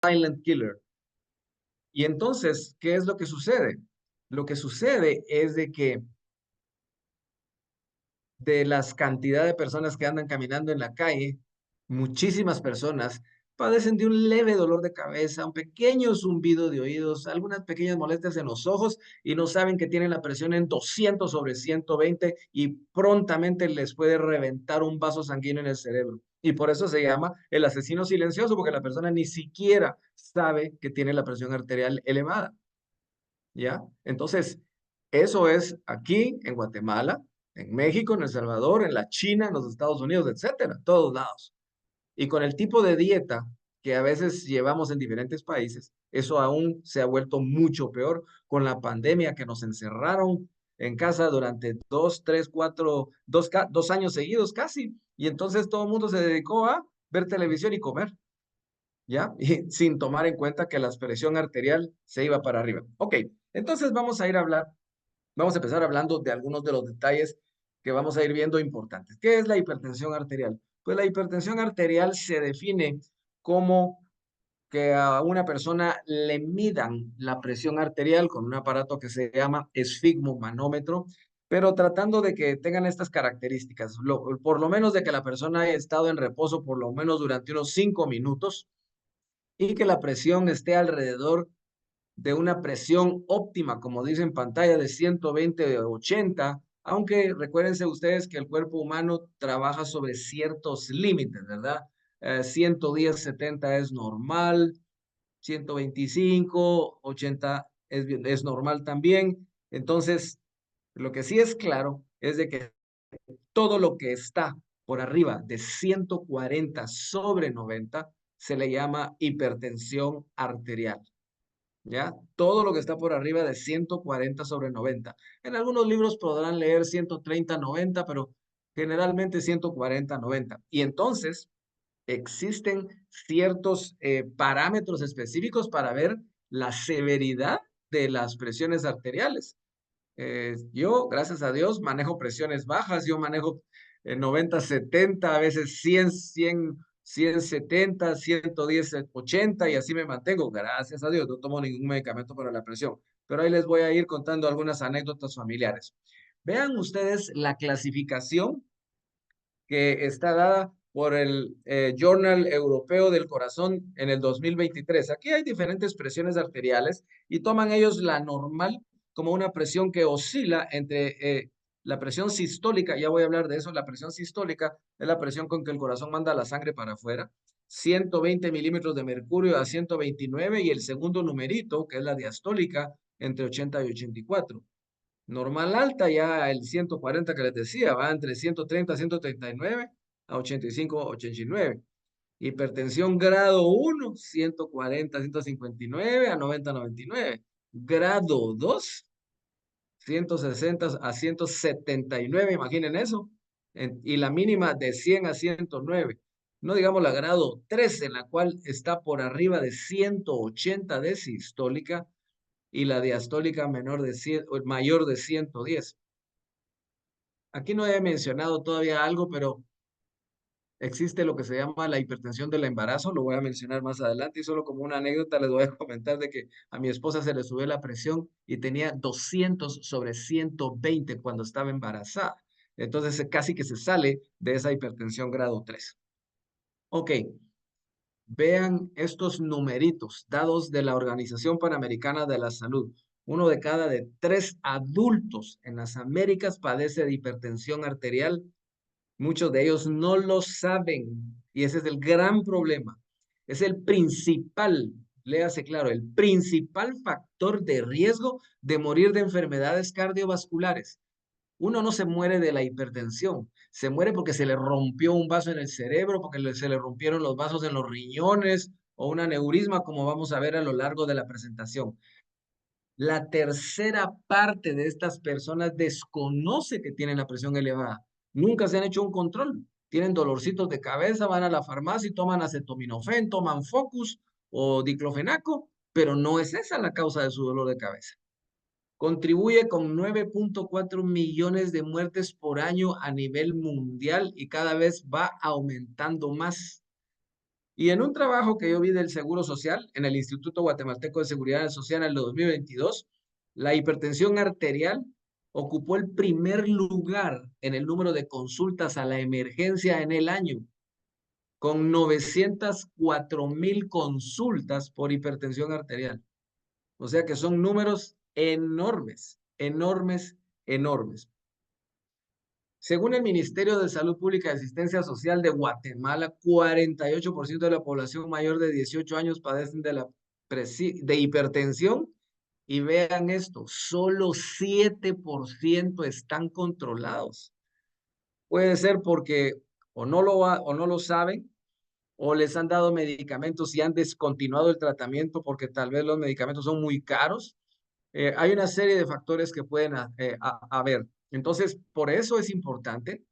silent killer. Y entonces, ¿qué es lo que sucede? Lo que sucede es de que de las cantidad de personas que andan caminando en la calle, muchísimas personas padecen de un leve dolor de cabeza, un pequeño zumbido de oídos, algunas pequeñas molestias en los ojos y no saben que tienen la presión en 200 sobre 120 y prontamente les puede reventar un vaso sanguíneo en el cerebro. Y por eso se llama el asesino silencioso, porque la persona ni siquiera sabe que tiene la presión arterial elevada. ¿Ya? Entonces, eso es aquí en Guatemala, en México, en El Salvador, en la China, en los Estados Unidos, etcétera, todos lados. Y con el tipo de dieta que a veces llevamos en diferentes países, eso aún se ha vuelto mucho peor con la pandemia que nos encerraron en casa durante 2 años seguidos casi. Y entonces todo el mundo se dedicó a ver televisión y comer. ¿Ya? Y sin tomar en cuenta que la presión arterial se iba para arriba. Ok, entonces vamos a empezar hablando de algunos de los detalles que vamos a ir viendo importantes. ¿Qué es la hipertensión arterial? Pues la hipertensión arterial se define como que a una persona le midan la presión arterial con un aparato que se llama esfigmomanómetro, pero tratando de que tengan estas características, por lo menos de que la persona haya estado en reposo por lo menos durante unos 5 minutos, y que la presión esté alrededor de una presión óptima, como dice en pantalla, de 120/80, aunque recuérdense ustedes que el cuerpo humano trabaja sobre ciertos límites, ¿verdad? 110/70 es normal, 125/80 es normal también. Entonces, lo que sí es claro es de que todo lo que está por arriba de 140/90 se le llama hipertensión arterial. ¿Ya? Todo lo que está por arriba de 140/90. En algunos libros podrán leer 130/90, pero generalmente 140/90. Y entonces existen ciertos parámetros específicos para ver la severidad de las presiones arteriales. Yo, gracias a Dios, manejo presiones bajas. Yo manejo 90/70, a veces 100/70, 110/80 y así me mantengo. Gracias a Dios, no tomo ningún medicamento para la presión. Pero ahí les voy a ir contando algunas anécdotas familiares. Vean ustedes la clasificación que está dada por el Journal Europeo del Corazón en el 2023. Aquí hay diferentes presiones arteriales y toman ellos la normal como una presión que oscila entre la presión sistólica, ya voy a hablar de eso. La presión sistólica es la presión con que el corazón manda la sangre para afuera, 120 milímetros de mercurio a 129, y el segundo numerito, que es la diastólica, entre 80 y 84. Normal alta, ya el 140 que les decía, va entre 130 a 139 a 85 a 89. Hipertensión grado 1, 140 a 159 a 90 a 99. Grado 2, 160 a 179, imaginen eso. Y la mínima de 100 a 109. No digamos la grado 3, en la cual está por arriba de 180 de sistólica y la diastólica menor de 100, o mayor de 110. Aquí no he mencionado todavía algo, pero existe lo que se llama la hipertensión del embarazo. Lo voy a mencionar más adelante y solo como una anécdota les voy a comentar de que a mi esposa se le subió la presión y tenía 200/120 cuando estaba embarazada. Entonces casi que se sale de esa hipertensión grado 3. Ok, vean estos numeritos dados de la Organización Panamericana de la Salud. Uno de cada 3 adultos en las Américas padece de hipertensión arterial. Muchos de ellos no lo saben y ese es el gran problema. Es el principal, léase claro, el principal factor de riesgo de morir de enfermedades cardiovasculares. Uno no se muere de la hipertensión, se muere porque se le rompió un vaso en el cerebro, porque se le rompieron los vasos en los riñones o un aneurisma, como vamos a ver a lo largo de la presentación. La tercera parte de estas personas desconoce que tienen la presión elevada. Nunca se han hecho un control. Tienen dolorcitos de cabeza, van a la farmacia y toman acetaminofén, toman Focus o diclofenaco, pero no es esa la causa de su dolor de cabeza. Contribuye con 9.4 millones de muertes por año a nivel mundial y cada vez va aumentando más. Y en un trabajo que yo vi del Seguro Social, en el Instituto Guatemalteco de Seguridad Social en el 2022, la hipertensión arterial ocupó el primer lugar en el número de consultas a la emergencia en el año, con 904,000 consultas por hipertensión arterial. O sea que son números enormes, enormes, enormes. Según el Ministerio de Salud Pública y Asistencia Social de Guatemala, 48% de la población mayor de 18 años padecen de hipertensión. Y vean esto, solo 7% están controlados. Puede ser porque o no lo saben, o les han dado medicamentos y han descontinuado el tratamiento porque tal vez los medicamentos son muy caros. Hay una serie de factores que pueden haber. Entonces, por eso es importante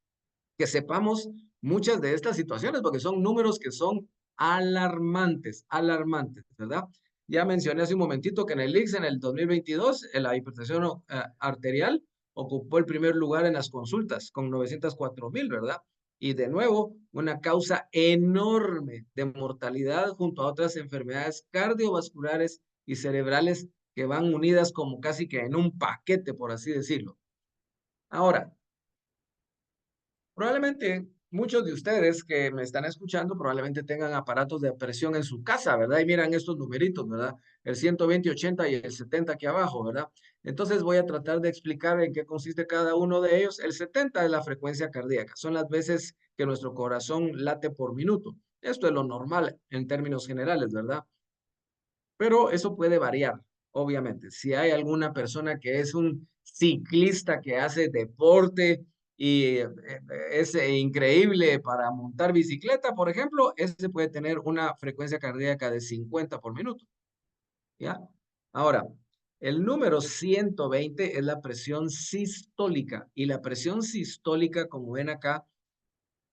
que sepamos muchas de estas situaciones, porque son números que son alarmantes, alarmantes, ¿verdad? Ya mencioné hace un momentito que en el ICS en el 2022, la hipertensión arterial ocupó el primer lugar en las consultas con 904,000, ¿verdad? Y de nuevo, una causa enorme de mortalidad junto a otras enfermedades cardiovasculares y cerebrales que van unidas como casi que en un paquete, por así decirlo. Ahora, probablemente muchos de ustedes que me están escuchando probablemente tengan aparatos de presión en su casa, ¿verdad? Y miran estos numeritos, ¿verdad? El 120, 80 y el 70 aquí abajo, ¿verdad? Entonces voy a tratar de explicar en qué consiste cada uno de ellos. El 70 es la frecuencia cardíaca, son las veces que nuestro corazón late por minuto. Esto es lo normal en términos generales, ¿verdad? Pero eso puede variar, obviamente. Si hay alguna persona que es un ciclista que hace deporte y es increíble para montar bicicleta, por ejemplo, ese puede tener una frecuencia cardíaca de 50 por minuto, ¿ya? Ahora, el número 120 es la presión sistólica y la presión sistólica, como ven acá,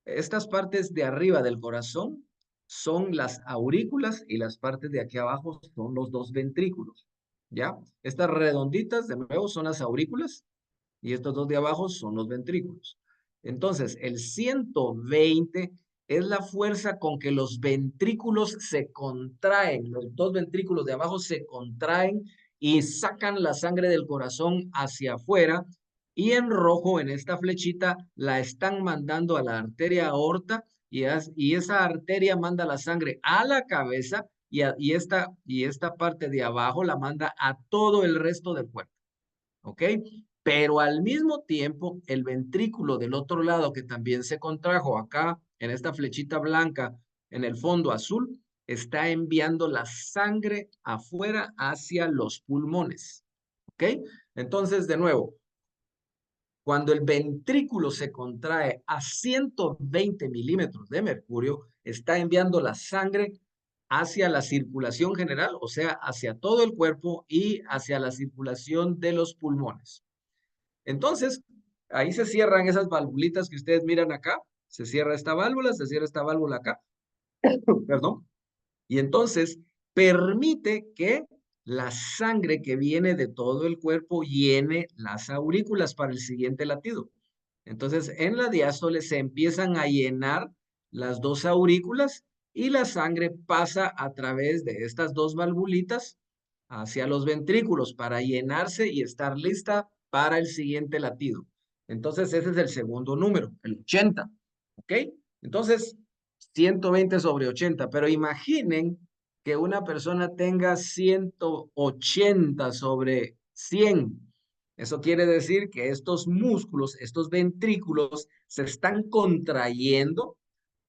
estas partes de arriba del corazón son las aurículas y las partes de aquí abajo son los dos ventrículos, ¿ya? Estas redonditas, de nuevo, son las aurículas y estos dos de abajo son los ventrículos. Entonces, el 120 es la fuerza con que los ventrículos se contraen, los dos ventrículos de abajo se contraen y sacan la sangre del corazón hacia afuera y en rojo en esta flechita la están mandando a la arteria aorta y esa arteria manda la sangre a la cabeza y esta parte de abajo la manda a todo el resto del cuerpo. ¿Ok? Pero al mismo tiempo, el ventrículo del otro lado, que también se contrajo acá, en esta flechita blanca, en el fondo azul, está enviando la sangre afuera hacia los pulmones. ¿Ok? Entonces, de nuevo, cuando el ventrículo se contrae a 120 milímetros de mercurio, está enviando la sangre hacia la circulación general, o sea, hacia todo el cuerpo y hacia la circulación de los pulmones. Entonces, ahí se cierran esas valvulitas que ustedes miran acá. Se cierra esta válvula, se cierra esta válvula acá. Perdón. Y entonces permite que la sangre que viene de todo el cuerpo llene las aurículas para el siguiente latido. Entonces, en la diástole se empiezan a llenar las dos aurículas y la sangre pasa a través de estas dos valvulitas hacia los ventrículos para llenarse y estar lista para el siguiente latido. Entonces, ese es el segundo número, el 80. ¿Ok? Entonces, 120 sobre 80, pero imaginen que una persona tenga 180 sobre 100. Eso quiere decir que estos músculos, estos ventrículos, se están contrayendo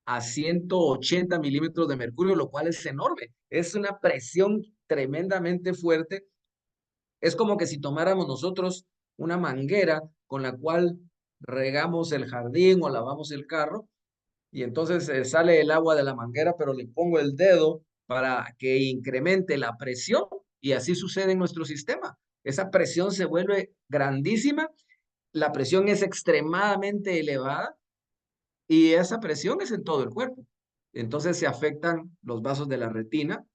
a 180 milímetros de mercurio, lo cual es enorme. Es una presión tremendamente fuerte. Es como que si tomáramos nosotros una manguera con la cual regamos el jardín o lavamos el carro y entonces sale el agua de la manguera, pero le pongo el dedo para que incremente la presión y así sucede en nuestro sistema. Esa presión se vuelve grandísima, la presión es extremadamente elevada y esa presión es en todo el cuerpo. Entonces se afectan los vasos de la retina,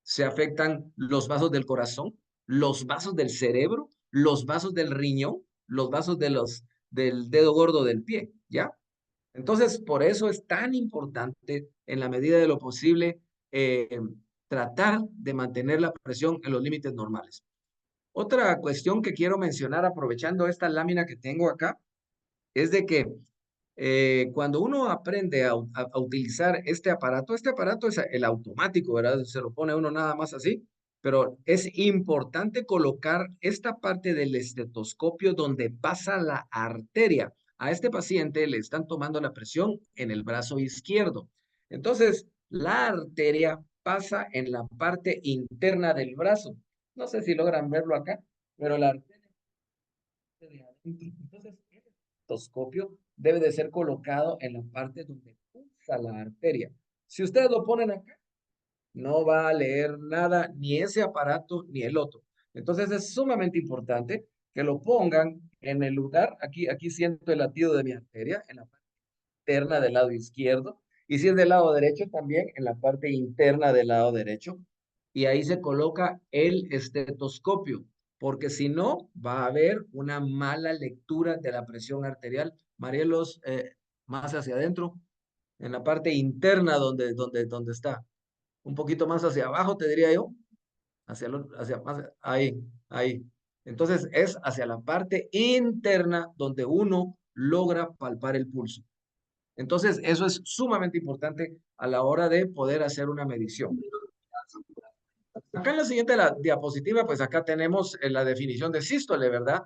se afectan los vasos del corazón, los vasos del cerebro, los vasos del riñón, los vasos del dedo gordo del pie, ¿ya? Entonces, por eso es tan importante en la medida de lo posible, tratar de mantener la presión en los límites normales. Otra cuestión que quiero mencionar aprovechando esta lámina que tengo acá es de que cuando uno aprende a utilizar este aparato es el automático, ¿verdad? Se lo pone uno nada más así, pero es importante colocar esta parte del estetoscopio donde pasa la arteria. A este paciente le están tomando la presión en el brazo izquierdo. Entonces, la arteria pasa en la parte interna del brazo. No sé si logran verlo acá, pero la arteria de adentro. Entonces, el estetoscopio debe de ser colocado en la parte donde pulsa la arteria. Si ustedes lo ponen acá, no va a leer nada, ni ese aparato, ni el otro. Entonces, es sumamente importante que lo pongan en el lugar, aquí siento el latido de mi arteria, en la parte interna del lado izquierdo, y si es del lado derecho, también en la parte interna del lado derecho, y ahí se coloca el estetoscopio, porque si no, va a haber una mala lectura de la presión arterial. Marielos, más hacia adentro, en la parte interna donde está, un poquito más hacia abajo, te diría yo, hacia más, ahí. Entonces es hacia la parte interna donde uno logra palpar el pulso. Entonces, eso es sumamente importante a la hora de poder hacer una medición. Acá en la siguiente diapositiva, pues acá tenemos la definición de sístole, ¿verdad?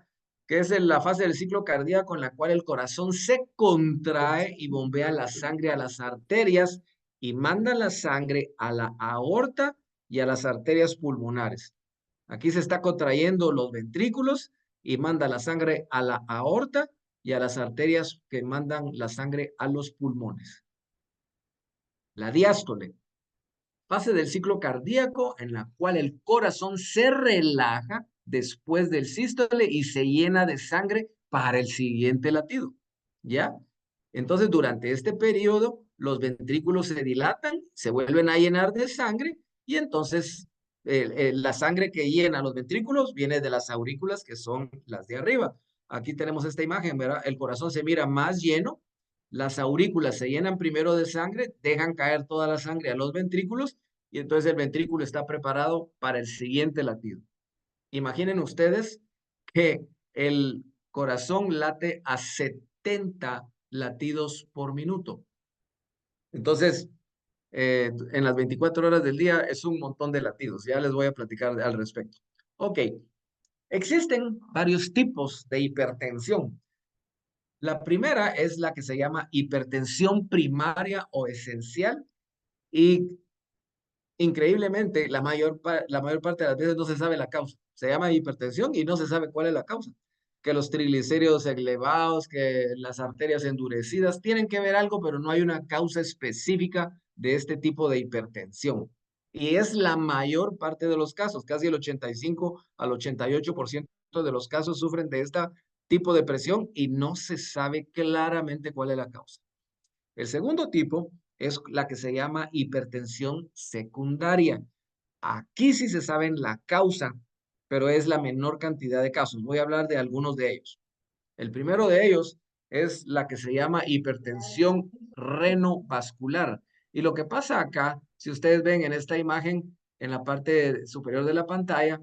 Que es la fase del ciclo cardíaco en la cual el corazón se contrae y bombea la sangre a las arterias y manda la sangre a la aorta y a las arterias pulmonares. Aquí se está contrayendo los ventrículos y manda la sangre a la aorta y a las arterias que mandan la sangre a los pulmones. La diástole, fase del ciclo cardíaco en la cual el corazón se relaja después del sístole y se llena de sangre para el siguiente latido. ¿Ya? Entonces, durante este periodo, los ventrículos se dilatan, se vuelven a llenar de sangre y entonces la sangre que llena los ventrículos viene de las aurículas, que son las de arriba. Aquí tenemos esta imagen, ¿verdad? El corazón se mira más lleno, las aurículas se llenan primero de sangre, dejan caer toda la sangre a los ventrículos y entonces el ventrículo está preparado para el siguiente latido. Imaginen ustedes que el corazón late a 70 latidos por minuto. Entonces, en las 24 horas del día es un montón de latidos. Ya les voy a platicar al respecto. Ok, existen varios tipos de hipertensión. La primera es la que se llama hipertensión primaria o esencial y increíblemente la mayor parte de las veces no se sabe la causa. Se llama hipertensión y no se sabe cuál es la causa. Que los triglicéridos elevados, que las arterias endurecidas, tienen que ver algo, pero no hay una causa específica de este tipo de hipertensión. Y es la mayor parte de los casos, casi el 85 al 88% de los casos sufren de este tipo de presión y no se sabe claramente cuál es la causa. El segundo tipo es la que se llama hipertensión secundaria. Aquí sí se sabe la causa, pero es la menor cantidad de casos. Voy a hablar de algunos de ellos. El primero de ellos es la que se llama hipertensión renovascular. Y lo que pasa acá, si ustedes ven en esta imagen, en la parte superior de la pantalla,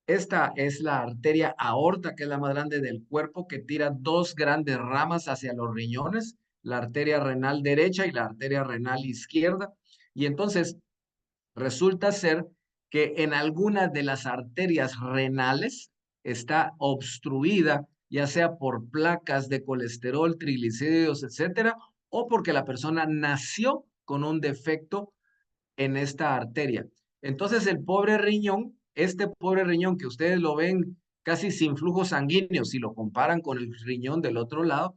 esta es la arteria aorta, que es la más grande del cuerpo, que tira dos grandes ramas hacia los riñones, la arteria renal derecha y la arteria renal izquierda. Y entonces resulta ser que en algunas de las arterias renales está obstruida, ya sea por placas de colesterol, triglicéridos, etcétera, o porque la persona nació con un defecto en esta arteria. Entonces el pobre riñón, este pobre riñón que ustedes lo ven casi sin flujo sanguíneo, si lo comparan con el riñón del otro lado,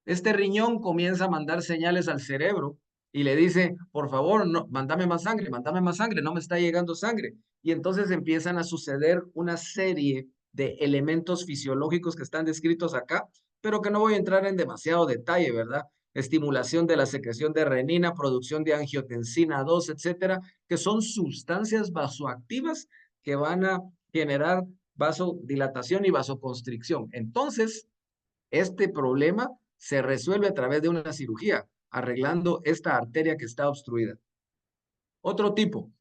este riñón comienza a mandar señales al cerebro y le dice, por favor, no, mándame más sangre, no me está llegando sangre. Y entonces empiezan a suceder una serie de elementos fisiológicos que están descritos acá, pero que no voy a entrar en demasiado detalle, ¿verdad? Estimulación de la secreción de renina, producción de angiotensina 2, etcétera, que son sustancias vasoactivas que van a generar vasodilatación y vasoconstricción. Entonces, este problema se resuelve a través de una cirugía. arreglando esta arteria que está obstruida. Otro tipo,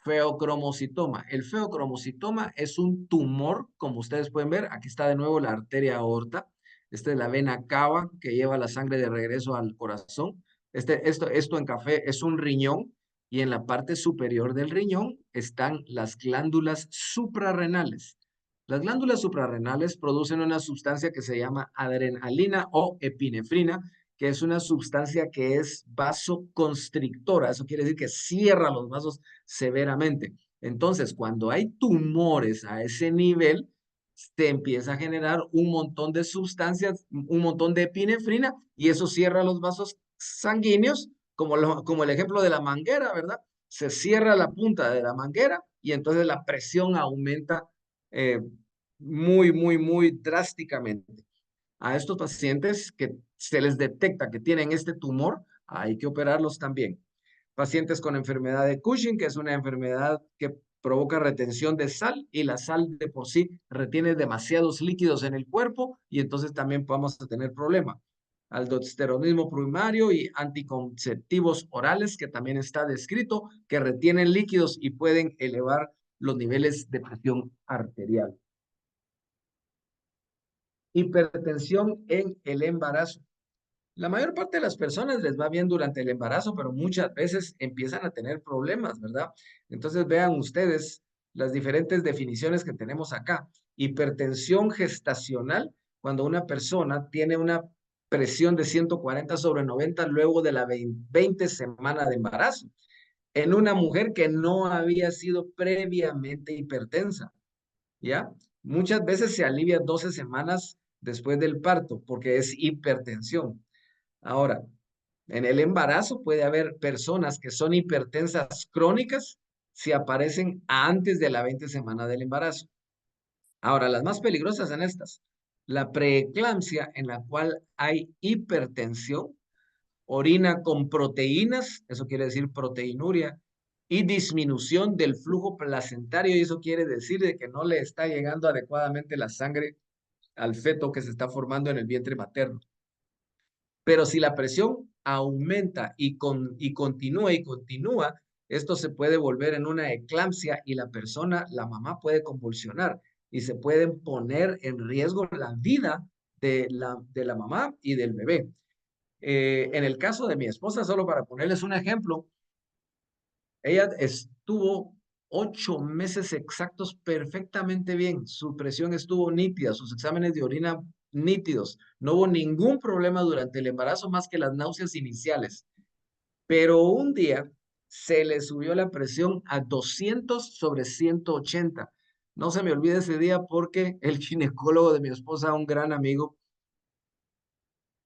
feocromocitoma. El feocromocitoma es un tumor, como ustedes pueden ver. Aquí está de nuevo la arteria aorta. Esta es la vena cava que lleva la sangre de regreso al corazón. Esto en café es un riñón y en la parte superior del riñón están las glándulas suprarrenales. Las glándulas suprarrenales producen una sustancia que se llama adrenalina o epinefrina, que es una sustancia que es vasoconstrictora. Eso quiere decir que cierra los vasos severamente. Entonces, cuando hay tumores a ese nivel, se empieza a generar un montón de sustancias, un montón de epinefrina, y eso cierra los vasos sanguíneos, como el ejemplo de la manguera, ¿verdad? Se cierra la punta de la manguera y entonces la presión aumenta eh, muy drásticamente. A estos pacientes que se les detecta que tienen este tumor, hay que operarlos también. Pacientes con enfermedad de Cushing, que es una enfermedad que provoca retención de sal y la sal de por sí retiene demasiados líquidos en el cuerpo y entonces también vamos a tener problema. Aldosteronismo primario y anticonceptivos orales, que también está descrito, que retienen líquidos y pueden elevar los niveles de presión arterial. Hipertensión en el embarazo. La mayor parte de las personas les va bien durante el embarazo, pero muchas veces empiezan a tener problemas, ¿verdad? Entonces vean ustedes las diferentes definiciones que tenemos acá. Hipertensión gestacional, cuando una persona tiene una presión de 140/90 luego de la 20 semana de embarazo, en una mujer que no había sido previamente hipertensa, ¿ya? Muchas veces se alivia 12 semanas después del parto porque es hipertensión. Ahora, en el embarazo puede haber personas que son hipertensas crónicas si aparecen antes de la 20 semana del embarazo. Ahora, las más peligrosas son estas. La preeclampsia, en la cual hay hipertensión, orina con proteínas, eso quiere decir proteinuria, y disminución del flujo placentario, y eso quiere decir de que no le está llegando adecuadamente la sangre al feto que se está formando en el vientre materno. Pero si la presión aumenta y continúa, esto se puede volver en una eclampsia y la persona, la mamá puede convulsionar y se pueden poner en riesgo la vida de la mamá y del bebé. En el caso de mi esposa, solo para ponerles un ejemplo, ella estuvo 8 meses exactos perfectamente bien. Su presión estuvo nítida, sus exámenes de orina nítidos. No hubo ningún problema durante el embarazo más que las náuseas iniciales. Pero un día se le subió la presión a 200/180. No se me olvide ese día porque el ginecólogo de mi esposa, un gran amigo,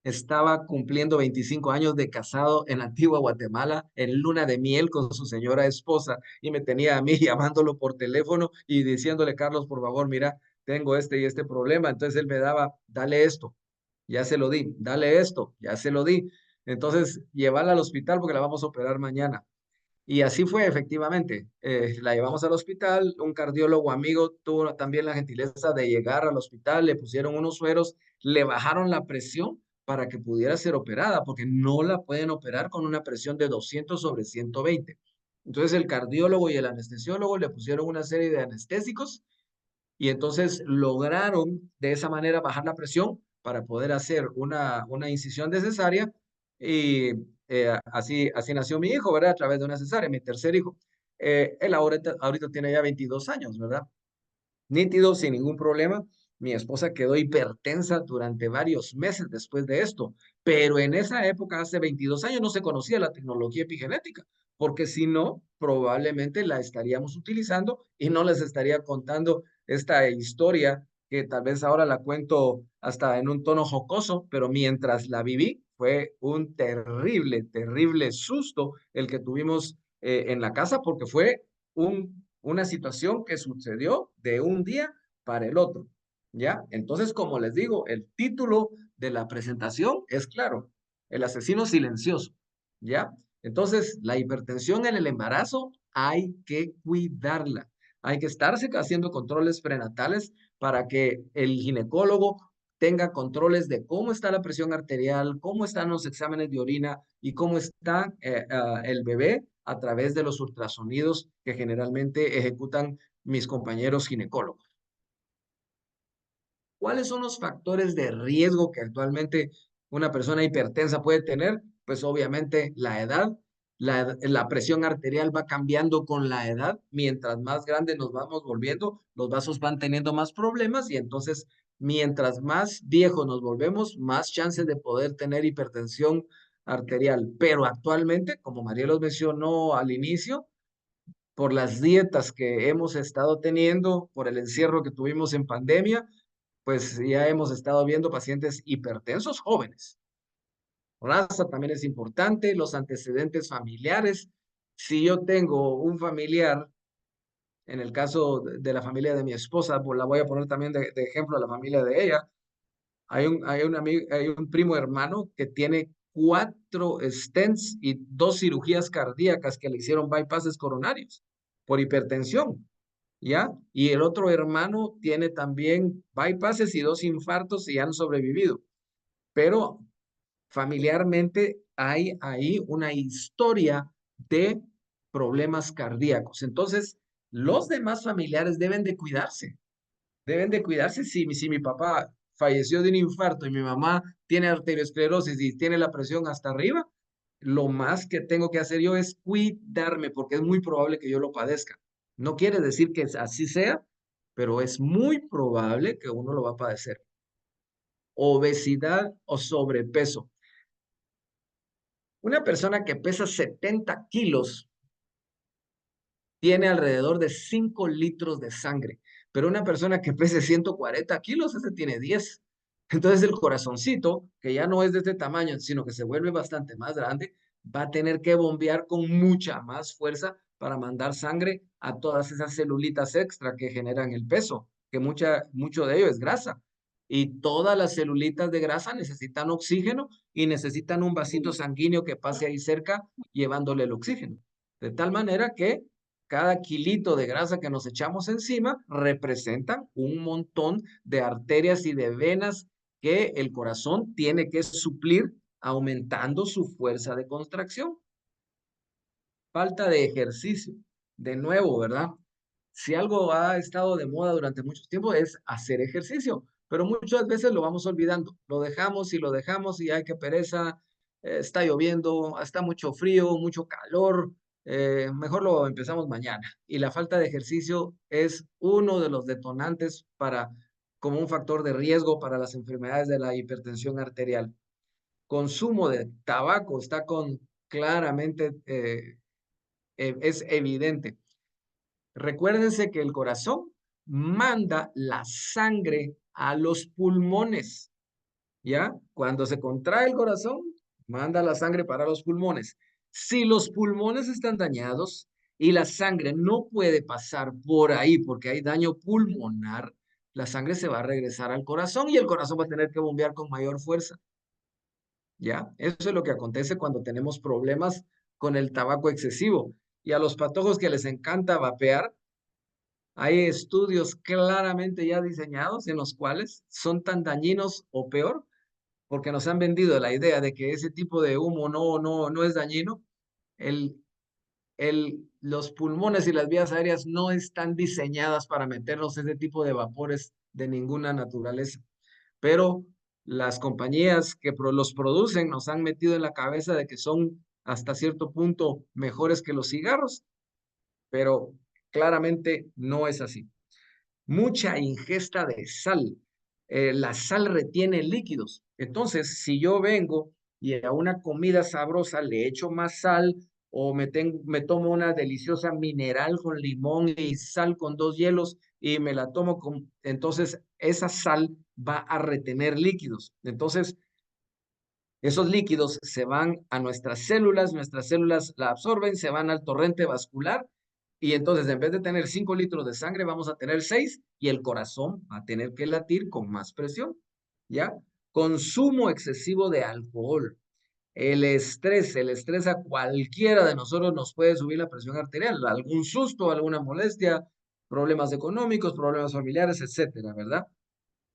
estaba cumpliendo 25 años de casado en Antigua Guatemala, en luna de miel con su señora esposa, y me tenía a mí llamándolo por teléfono y diciéndole, Carlos, por favor, mira, tengo este y este problema. Entonces él me daba, dale esto, ya se lo di, dale esto, ya se lo di. Entonces, llévala al hospital porque la vamos a operar mañana. Y así fue efectivamente. La llevamos al hospital, un cardiólogo amigo tuvo también la gentileza de llegar al hospital, le pusieron unos sueros, le bajaron la presión para que pudiera ser operada, porque no la pueden operar con una presión de 200/120. Entonces el cardiólogo y el anestesiólogo le pusieron una serie de anestésicos y entonces lograron de esa manera bajar la presión para poder hacer una incisión de cesárea y así nació mi hijo, ¿verdad? A través de una cesárea, mi tercer hijo. Él ahorita tiene ya 22 años, ¿verdad? Nítido, sin ningún problema. Mi esposa quedó hipertensa durante varios meses después de esto, pero en esa época, hace 22 años, no se conocía la tecnología epigenética, porque si no, probablemente la estaríamos utilizando y no les estaría contando esta historia que tal vez ahora la cuento hasta en un tono jocoso, pero mientras la viví fue un terrible susto el que tuvimos en la casa porque fue una situación que sucedió de un día para el otro, ¿ya? Entonces, como les digo, el título de la presentación es claro, el asesino silencioso, ¿ya? Entonces, la hipertensión en el embarazo hay que cuidarla. Hay que estarse haciendo controles prenatales para que el ginecólogo tenga controles de cómo está la presión arterial, cómo están los exámenes de orina y cómo está el bebé a través de los ultrasonidos que generalmente ejecutan mis compañeros ginecólogos. ¿Cuáles son los factores de riesgo que actualmente una persona hipertensa puede tener? Pues obviamente la edad, la presión arterial va cambiando con la edad. Mientras más grandes nos vamos volviendo, los vasos van teniendo más problemas y entonces mientras más viejos nos volvemos, más chances de poder tener hipertensión arterial. Pero actualmente, como María los mencionó al inicio, por las dietas que hemos estado teniendo, por el encierro que tuvimos en pandemia, pues ya hemos estado viendo pacientes hipertensos jóvenes. Raza también es importante, los antecedentes familiares. Si yo tengo un familiar, en el caso de la familia de mi esposa, pues la voy a poner también de ejemplo a la familia de ella, hay un primo hermano que tiene 4 stents y 2 cirugías cardíacas que le hicieron bypasses coronarios por hipertensión. ¿Ya? Y el otro hermano tiene también bypasses y 2 infartos y han sobrevivido. Pero familiarmente hay ahí una historia de problemas cardíacos. Entonces, los demás familiares deben de cuidarse. Deben de cuidarse si mi papá falleció de un infarto y mi mamá tiene arteriosclerosis y tiene la presión hasta arriba, lo más que tengo que hacer yo es cuidarme porque es muy probable que yo lo padezca. No quiere decir que así sea, pero es muy probable que uno lo va a padecer. Obesidad o sobrepeso. Una persona que pesa 70 kilos tiene alrededor de 5 litros de sangre, pero una persona que pese 140 kilos, ese tiene 10. Entonces el corazoncito, que ya no es de este tamaño, sino que se vuelve bastante más grande, va a tener que bombear con mucha más fuerza para mandar sangre a todas esas celulitas extra que generan el peso, que mucho de ello es grasa. Y todas las celulitas de grasa necesitan oxígeno y necesitan un vasito sanguíneo que pase ahí cerca llevándole el oxígeno. De tal manera que cada kilito de grasa que nos echamos encima representa un montón de arterias y de venas que el corazón tiene que suplir aumentando su fuerza de contracción. Falta de ejercicio. De nuevo, ¿verdad? Si algo ha estado de moda durante mucho tiempo es hacer ejercicio, pero muchas veces lo vamos olvidando. Lo dejamos y lo dejamos y hay que pereza, está lloviendo, está mucho frío, mucho calor, mejor lo empezamos mañana. Y la falta de ejercicio es uno de los detonantes como un factor de riesgo para las enfermedades de la hipertensión arterial. Consumo de tabaco está claramente, es evidente. Recuérdense que el corazón manda la sangre a los pulmones, ¿ya? Cuando se contrae el corazón, manda la sangre para los pulmones. Si los pulmones están dañados y la sangre no puede pasar por ahí porque hay daño pulmonar, la sangre se va a regresar al corazón y el corazón va a tener que bombear con mayor fuerza, ¿ya? Eso es lo que acontece cuando tenemos problemas con el tabaco excesivo. Y a los patojos que les encanta vapear, hay estudios claramente ya diseñados en los cuales son tan dañinos o peor, porque nos han vendido la idea de que ese tipo de humo no es dañino. El, los pulmones y las vías aéreas no están diseñadas para meternos ese tipo de vapores de ninguna naturaleza. Pero las compañías que los producen nos han metido en la cabeza de que son hasta cierto punto mejores que los cigarros, pero claramente no es así. Mucha ingesta de sal. La sal retiene líquidos. Entonces, si yo vengo y a una comida sabrosa le echo más sal o me tomo una deliciosa mineral con limón y sal con 2 hielos y me la tomo entonces esa sal va a retener líquidos. Entonces, esos líquidos se van a nuestras células la absorben, se van al torrente vascular y entonces en vez de tener 5 litros de sangre vamos a tener 6 y el corazón va a tener que latir con más presión, ¿ya? Consumo excesivo de alcohol. El estrés a cualquiera de nosotros nos puede subir la presión arterial, algún susto, alguna molestia, problemas económicos, problemas familiares, etcétera, ¿verdad?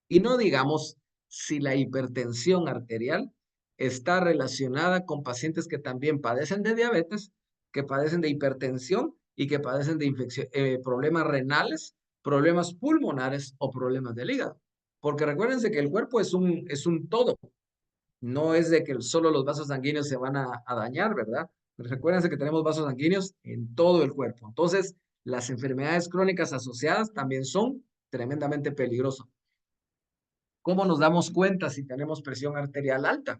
Y no digamos si la hipertensión arterial está relacionada con pacientes que también padecen de diabetes, que padecen de hipertensión y que padecen de problemas renales, problemas pulmonares o problemas del hígado. Porque recuérdense que el cuerpo es un todo. No es de que solo los vasos sanguíneos se van a dañar, ¿verdad? Recuérdense que tenemos vasos sanguíneos en todo el cuerpo. Entonces, las enfermedades crónicas asociadas también son tremendamente peligrosas. ¿Cómo nos damos cuenta si tenemos presión arterial alta?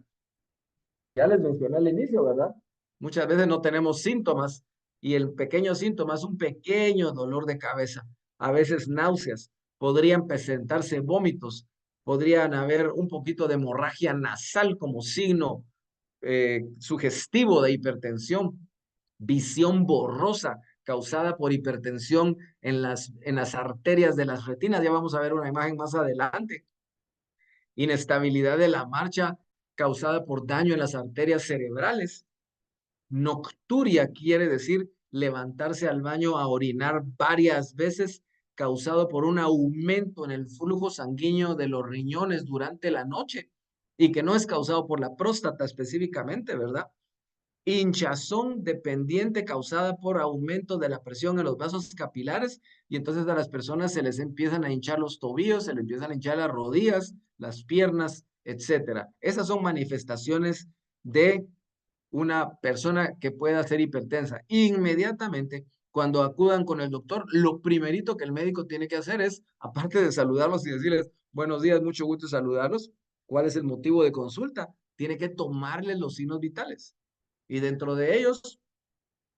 Ya les mencioné al inicio, ¿verdad? Muchas veces no tenemos síntomas y el pequeño síntoma es un pequeño dolor de cabeza, a veces náuseas, podrían presentarse vómitos, podrían haber un poquito de hemorragia nasal como signo sugestivo de hipertensión, visión borrosa causada por hipertensión en las arterias de las retinas. Ya vamos a ver una imagen más adelante. Inestabilidad de la marcha causada por daño en las arterias cerebrales. Nocturia quiere decir levantarse al baño a orinar varias veces causado por un aumento en el flujo sanguíneo de los riñones durante la noche y que no es causado por la próstata específicamente, ¿verdad? Hinchazón dependiente causada por aumento de la presión en los vasos capilares y entonces a las personas se les empiezan a hinchar los tobillos, se les empiezan a hinchar las rodillas, las piernas, etcétera. Esas son manifestaciones de una persona que pueda ser hipertensa. Inmediatamente, cuando acudan con el doctor, lo primerito que el médico tiene que hacer es, aparte de saludarlos y decirles, buenos días, mucho gusto saludarlos, ¿cuál es el motivo de consulta? Tiene que tomarles los signos vitales. Y dentro de ellos,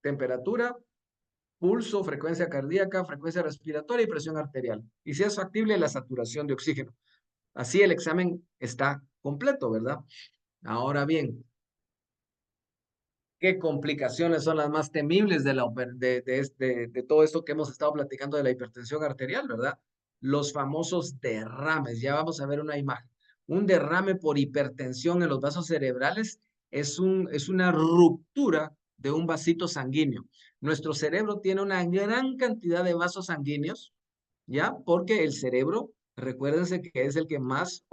temperatura, pulso, frecuencia cardíaca, frecuencia respiratoria y presión arterial. Y si es factible, la saturación de oxígeno. Así el examen está completo, ¿verdad? Ahora bien, ¿qué complicaciones son las más temibles de todo esto que hemos estado platicando de la hipertensión arterial, ¿verdad? Los famosos derrames. Ya vamos a ver una imagen. Un derrame por hipertensión en los vasos cerebrales es una ruptura de un vasito sanguíneo. Nuestro cerebro tiene una gran cantidad de vasos sanguíneos, ¿ya? Porque el cerebro, recuérdense que es el que más,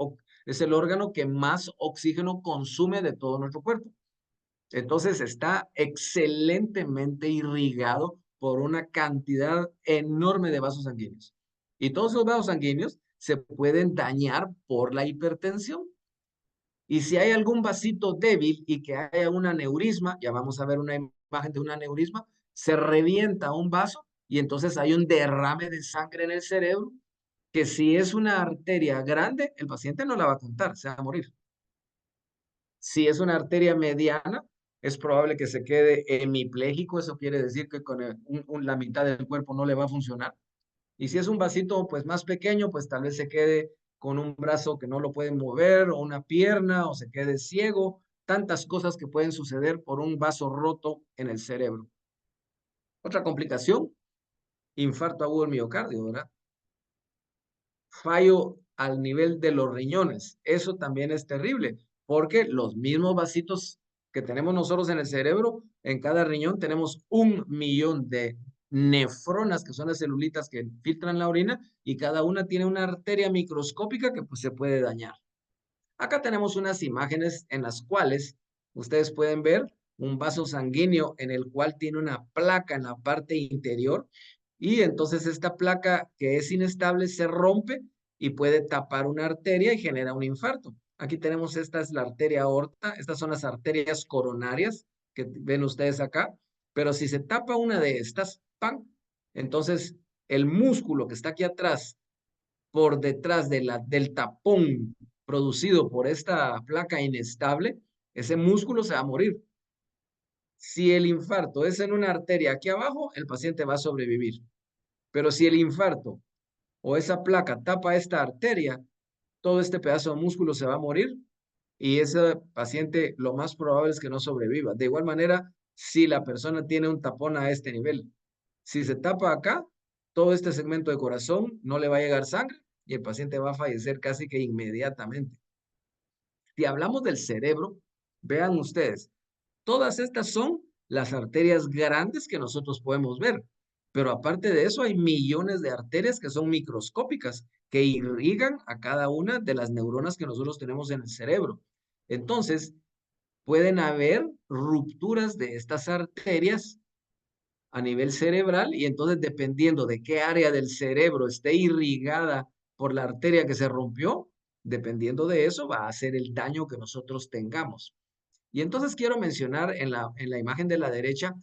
es el órgano que más oxígeno consume de todo nuestro cuerpo. Entonces está excelentemente irrigado por una cantidad enorme de vasos sanguíneos. Y todos esos vasos sanguíneos se pueden dañar por la hipertensión. Y si hay algún vasito débil y que haya un aneurisma, ya vamos a ver una imagen de un aneurisma, se revienta un vaso y entonces hay un derrame de sangre en el cerebro, que si es una arteria grande, el paciente no la va a contar, se va a morir. Si es una arteria mediana, es probable que se quede hemipléjico, eso quiere decir que con la mitad del cuerpo no le va a funcionar. Y si es un vasito pues más pequeño, pues tal vez se quede con un brazo que no lo puede mover, o una pierna, o se quede ciego, tantas cosas que pueden suceder por un vaso roto en el cerebro. Otra complicación, infarto agudo del miocardio, ¿verdad? Fallo al nivel de los riñones. Eso también es terrible, porque los mismos vasitos que tenemos nosotros en el cerebro, en cada riñón tenemos 1 millón de nefronas, que son las celulitas que filtran la orina, y cada una tiene una arteria microscópica que pues, se puede dañar. Acá tenemos unas imágenes en las cuales ustedes pueden ver un vaso sanguíneo en el cual tiene una placa en la parte interior y entonces esta placa que es inestable se rompe y puede tapar una arteria y genera un infarto. Aquí tenemos, esta es la arteria aorta, estas son las arterias coronarias que ven ustedes acá, pero si se tapa una de estas, ¡pam! Entonces el músculo que está aquí atrás por detrás del tapón producido por esta placa inestable, ese músculo se va a morir. Si el infarto es en una arteria aquí abajo, el paciente va a sobrevivir. Pero si el infarto o esa placa tapa esta arteria, todo este pedazo de músculo se va a morir y ese paciente lo más probable es que no sobreviva. De igual manera, si la persona tiene un tapón a este nivel, si se tapa acá, todo este segmento de corazón no le va a llegar sangre y el paciente va a fallecer casi que inmediatamente. Si hablamos del cerebro, vean ustedes, todas estas son las arterias grandes que nosotros podemos ver, Pero aparte de eso, hay millones de arterias que son microscópicas, que irrigan a cada una de las neuronas que nosotros tenemos en el cerebro. Entonces, pueden haber rupturas de estas arterias a nivel cerebral y entonces dependiendo de qué área del cerebro esté irrigada por la arteria que se rompió, dependiendo de eso va a ser el daño que nosotros tengamos. Y entonces quiero mencionar en la imagen de la derecha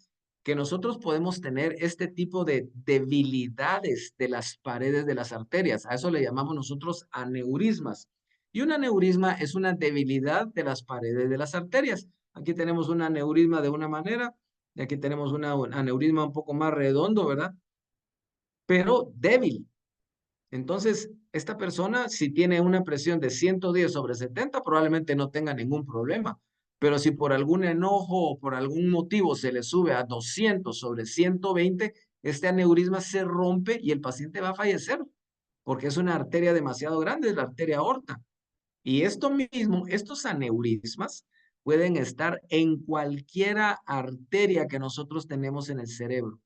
que nosotros podemos tener este tipo de debilidades de las paredes de las arterias. A eso le llamamos nosotros aneurismas. Y un aneurisma es una debilidad de las paredes de las arterias. Aquí tenemos un aneurisma de una manera y aquí tenemos un aneurisma un poco más redondo, ¿verdad? Pero débil. Entonces, esta persona, si tiene una presión de 110/70, probablemente no tenga ningún problema. Pero si por algún enojo o por algún motivo se le sube a 200/120, este aneurisma se rompe y el paciente va a fallecer, porque es una arteria demasiado grande, es la arteria aorta. Y esto mismo, estos aneurismas pueden estar en cualquiera arteria que nosotros tenemos en el cerebro.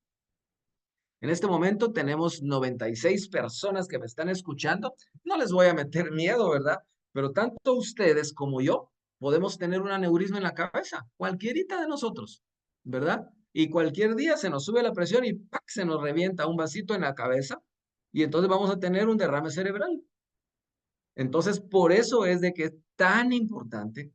En este momento tenemos 96 personas que me están escuchando. No les voy a meter miedo, ¿verdad? Pero tanto ustedes como yo podemos tener un aneurisma en la cabeza, cualquierita de nosotros, ¿verdad? Y cualquier día se nos sube la presión y ¡pac! Se nos revienta un vasito en la cabeza y entonces vamos a tener un derrame cerebral. Entonces, por eso es de que es tan importante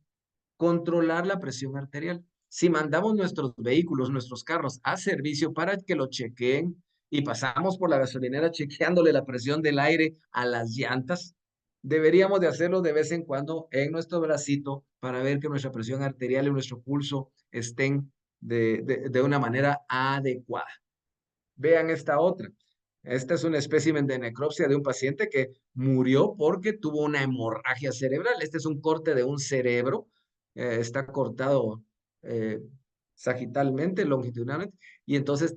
controlar la presión arterial. Si mandamos nuestros vehículos, nuestros carros a servicio para que lo chequeen y pasamos por la gasolinera chequeándole la presión del aire a las llantas, deberíamos de hacerlo de vez en cuando en nuestro bracito para ver que nuestra presión arterial y nuestro pulso estén de una manera adecuada. Vean esta otra. Esta es un espécimen de necropsia de un paciente que murió porque tuvo una hemorragia cerebral. Este es un corte de un cerebro. Está cortado eh, sagitalmente, longitudinalmente. Y entonces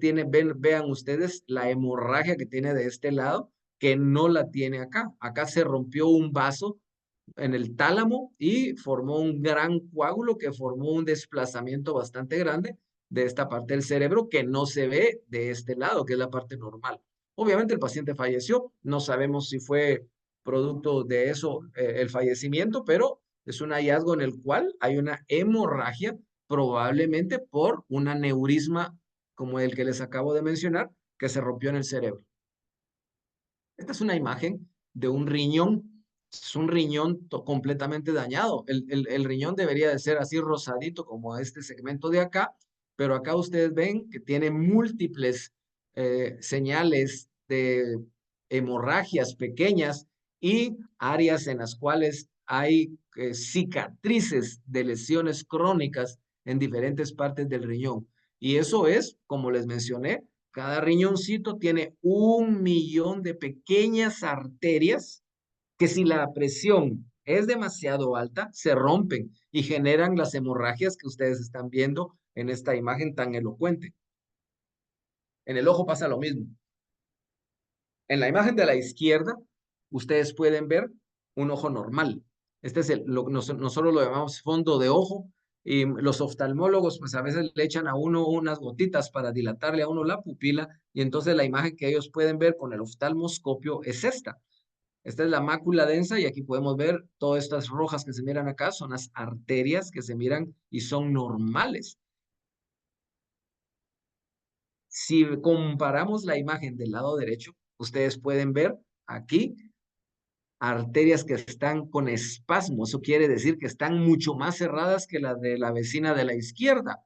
vean ustedes la hemorragia que tiene de este lado, que no la tiene acá. Acá se rompió un vaso en el tálamo y formó un gran coágulo que formó un desplazamiento bastante grande de esta parte del cerebro que no se ve de este lado, que es la parte normal. Obviamente el paciente falleció, no sabemos si fue producto de eso el fallecimiento, pero es un hallazgo en el cual hay una hemorragia, probablemente por un aneurisma como el que les acabo de mencionar, que se rompió en el cerebro. Esta es una imagen de un riñón. Es un riñón completamente dañado. El riñón debería de ser así rosadito como este segmento de acá, pero acá ustedes ven que tiene múltiples señales de hemorragias pequeñas y áreas en las cuales hay cicatrices de lesiones crónicas en diferentes partes del riñón. Y eso es, como les mencioné, cada riñoncito tiene 1 millón de pequeñas arterias que si la presión es demasiado alta, se rompen y generan las hemorragias que ustedes están viendo en esta imagen tan elocuente. En el ojo pasa lo mismo. En la imagen de la izquierda, ustedes pueden ver un ojo normal. Este es nosotros lo llamamos fondo de ojo y los oftalmólogos pues a veces le echan a uno unas gotitas para dilatarle a uno la pupila y entonces la imagen que ellos pueden ver con el oftalmoscopio es esta. Esta es la mácula densa y aquí podemos ver todas estas rojas que se miran acá, son las arterias que se miran y son normales. Si comparamos la imagen del lado derecho, ustedes pueden ver aquí arterias que están con espasmo. Eso quiere decir que están mucho más cerradas que las de la vecina de la izquierda.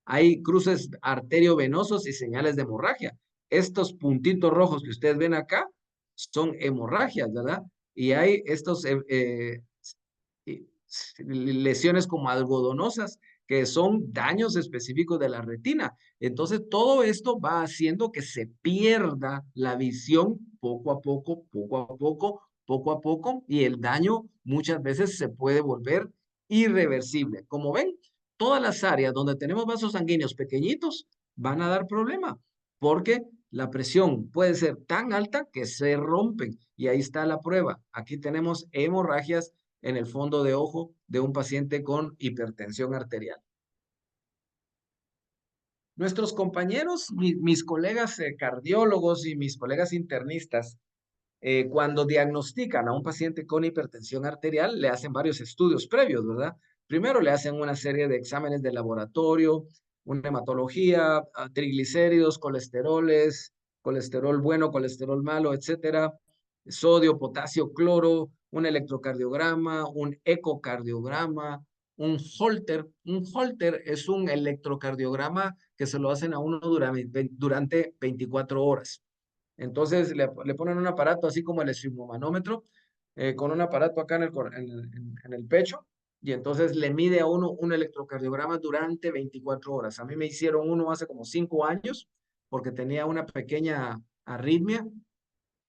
Hay cruces arteriovenosos y señales de hemorragia. Estos puntitos rojos que ustedes ven acá son hemorragias, ¿verdad? Y hay estos lesiones como algodonosas, que son daños específicos de la retina. Entonces, todo esto va haciendo que se pierda la visión poco a poco, poco a poco, poco a poco, y el daño muchas veces se puede volver irreversible. Como ven, todas las áreas donde tenemos vasos sanguíneos pequeñitos van a dar problema, porque la presión puede ser tan alta que se rompen. Y ahí está la prueba. Aquí tenemos hemorragias en el fondo de ojo de un paciente con hipertensión arterial. Nuestros compañeros, mis colegas cardiólogos y mis colegas internistas, cuando diagnostican a un paciente con hipertensión arterial, le hacen varios estudios previos, ¿verdad? Primero le hacen una serie de exámenes de laboratorio, una hematología, triglicéridos, colesteroles, colesterol bueno, colesterol malo, etcétera, sodio, potasio, cloro, un electrocardiograma, un ecocardiograma, un Holter. Un Holter es un electrocardiograma que se lo hacen a uno durante 24 horas. Entonces le ponen un aparato así como el esfigmomanómetro, con un aparato acá en el pecho, y entonces le mide a uno un electrocardiograma durante 24 horas. A mí me hicieron uno hace como 5 años porque tenía una pequeña arritmia,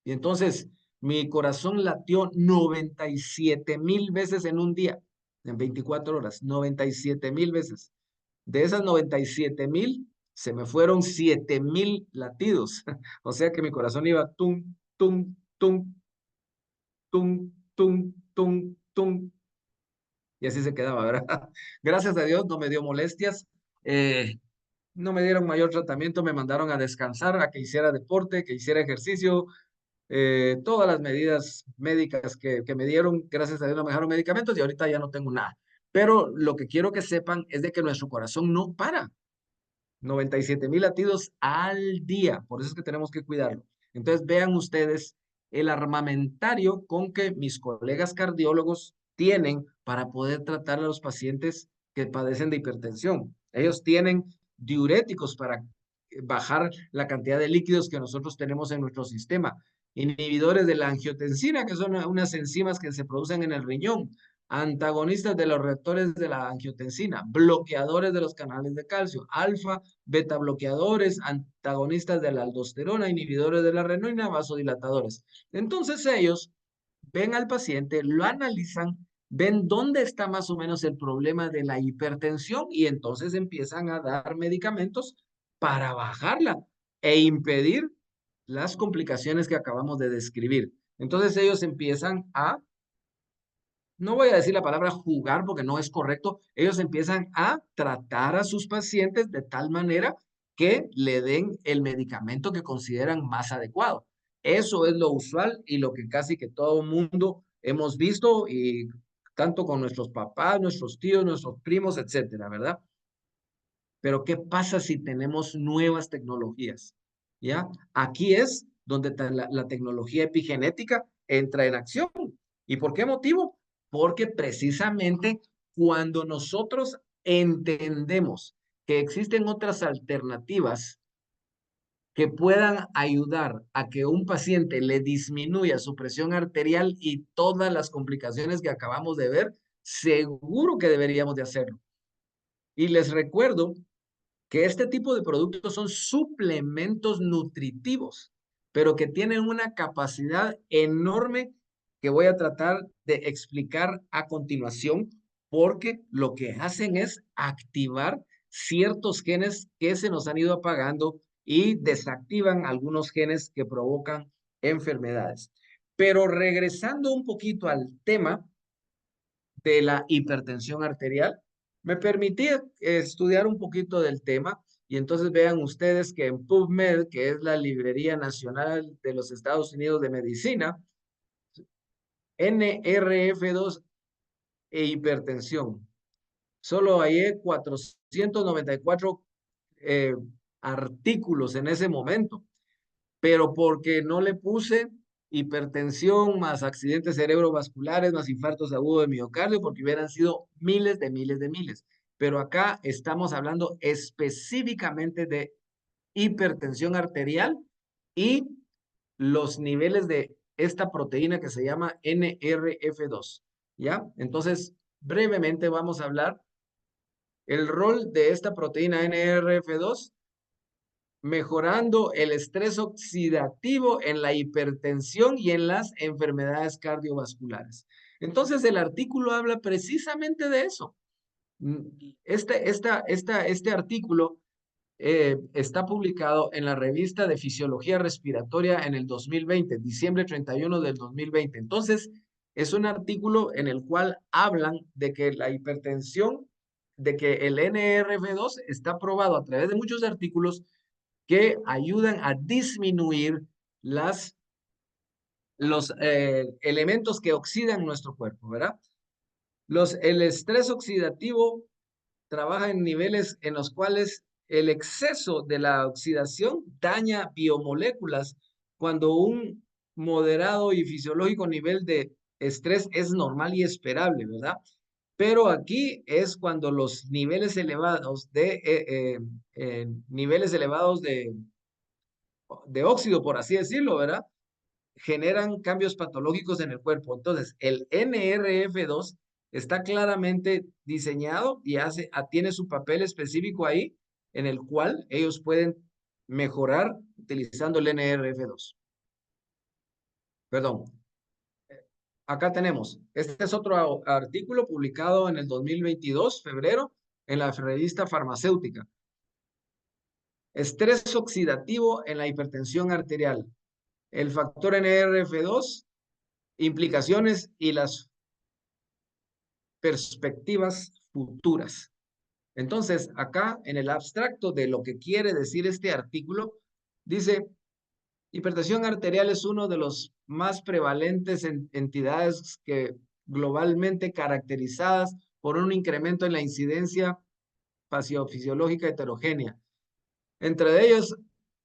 y entonces mi corazón latió 97,000 veces en un día, en 24 horas, 97,000 veces. De esas 97,000, se me fueron 7,000 latidos. O sea que mi corazón iba tum, tum, tum, tum, tum, tum, tum. Y así se quedaba, ¿verdad? Gracias a Dios no me dio molestias. No me dieron mayor tratamiento, me mandaron a descansar, a que hiciera deporte, que hiciera ejercicio. Todas las medidas médicas que me dieron, gracias a Dios no me dejaron medicamentos y ahorita ya no tengo nada. Pero lo que quiero que sepan es de que nuestro corazón no para. 97,000 latidos al día, por eso es que tenemos que cuidarlo. Entonces vean ustedes el armamentario con que mis colegas cardiólogos tienen para poder tratar a los pacientes que padecen de hipertensión. Ellos tienen diuréticos para bajar la cantidad de líquidos que nosotros tenemos en nuestro sistema, inhibidores de la angiotensina, que son unas enzimas que se producen en el riñón, antagonistas de los receptores de la angiotensina, bloqueadores de los canales de calcio, alfa, beta bloqueadores, antagonistas de la aldosterona, inhibidores de la renina, vasodilatadores. Entonces ellos ven al paciente, lo analizan, ven dónde está más o menos el problema de la hipertensión y entonces empiezan a dar medicamentos para bajarla e impedir las complicaciones que acabamos de describir. Entonces ellos empiezan a, no voy a decir la palabra jugar porque no es correcto, ellos empiezan a tratar a sus pacientes de tal manera que le den el medicamento que consideran más adecuado. Eso es lo usual y lo que casi que todo mundo hemos visto, y tanto con nuestros papás, nuestros tíos, nuestros primos, etcétera, ¿verdad? Pero ¿qué pasa si tenemos nuevas tecnologías? ¿Ya? Aquí es donde la tecnología epigenética entra en acción. ¿Y por qué motivo? Porque precisamente cuando nosotros entendemos que existen otras alternativas que puedan ayudar a que un paciente le disminuya su presión arterial y todas las complicaciones que acabamos de ver, seguro que deberíamos de hacerlo. Y les recuerdo que este tipo de productos son suplementos nutritivos, pero que tienen una capacidad enorme que voy a tratar de explicar a continuación, porque lo que hacen es activar ciertos genes que se nos han ido apagando y desactivan algunos genes que provocan enfermedades. Pero regresando un poquito al tema de la hipertensión arterial, me permití estudiar un poquito del tema y entonces vean ustedes que en PubMed, que es la Librería Nacional de los Estados Unidos de Medicina, NRF2 e hipertensión. Solo hay 494 eh, artículos en ese momento, pero porque no le puse hipertensión más accidentes cerebrovasculares más infartos agudos de miocardio, porque hubieran sido miles de miles de miles. Pero acá estamos hablando específicamente de hipertensión arterial y los niveles de esta proteína que se llama NRF2. ¿Ya? Entonces, brevemente vamos a hablar el rol de esta proteína NRF2 mejorando el estrés oxidativo en la hipertensión y en las enfermedades cardiovasculares. Entonces, el artículo habla precisamente de eso. Este artículo está publicado en la revista de Fisiología Respiratoria en el 2020, diciembre 31 del 2020. Entonces, es un artículo en el cual hablan de que la hipertensión de que el NRF2 está probado a través de muchos artículos que ayudan a disminuir los elementos que oxidan nuestro cuerpo, ¿verdad? El estrés oxidativo trabaja en niveles en los cuales el exceso de la oxidación daña biomoléculas cuando un moderado y fisiológico nivel de estrés es normal y esperable, ¿verdad? Pero aquí es cuando los niveles elevados de óxido, por así decirlo, ¿verdad? Generan cambios patológicos en el cuerpo. Entonces, el NRF2 está claramente diseñado y tiene su papel específico ahí, en el cual ellos pueden mejorar utilizando el NRF2. Perdón. Acá tenemos, este es otro artículo publicado en el 2022, febrero, en la revista farmacéutica. Estrés oxidativo en la hipertensión arterial. El factor NRF2, implicaciones y las perspectivas futuras. Entonces, acá en el abstracto de lo que quiere decir este artículo, dice, hipertensión arterial es uno de los más prevalentes entidades que globalmente caracterizadas por un incremento en la incidencia fisiológica heterogénea. Entre ellos,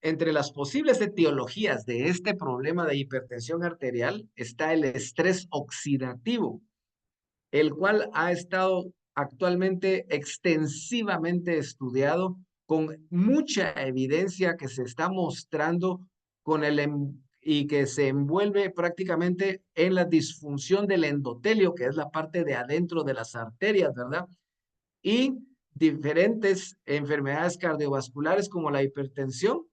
entre las posibles etiologías de este problema de hipertensión arterial está el estrés oxidativo, el cual ha estado actualmente extensivamente estudiado con mucha evidencia que se está mostrando y que se envuelve prácticamente en la disfunción del endotelio, que es la parte de adentro de las arterias, ¿verdad? Y diferentes enfermedades cardiovasculares como la hipertensión.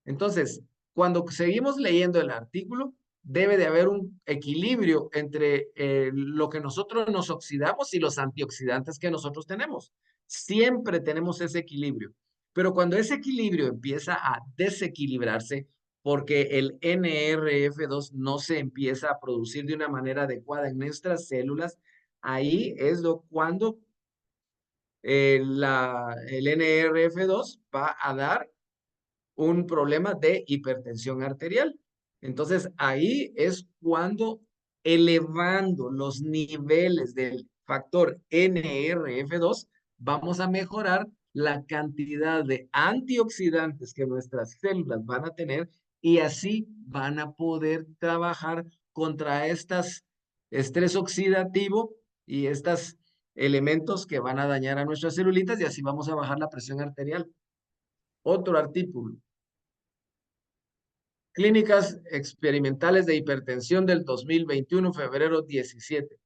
Entonces, cuando seguimos leyendo el artículo, debe de haber un equilibrio entre lo que nosotros nos oxidamos y los antioxidantes que nosotros tenemos. Siempre tenemos ese equilibrio. Pero cuando ese equilibrio empieza a desequilibrarse, porque el NRF2 no se empieza a producir de una manera adecuada en nuestras células, ahí es cuando el NRF2 va a dar un problema de hipertensión arterial. Entonces, ahí es cuando elevando los niveles del factor NRF2, vamos a mejorar la cantidad de antioxidantes que nuestras células van a tener y así van a poder trabajar contra estas estrés oxidativo y estos elementos que van a dañar a nuestras celulitas y así vamos a bajar la presión arterial. Otro artículo. Clínicas experimentales de hipertensión del 2021, febrero 17.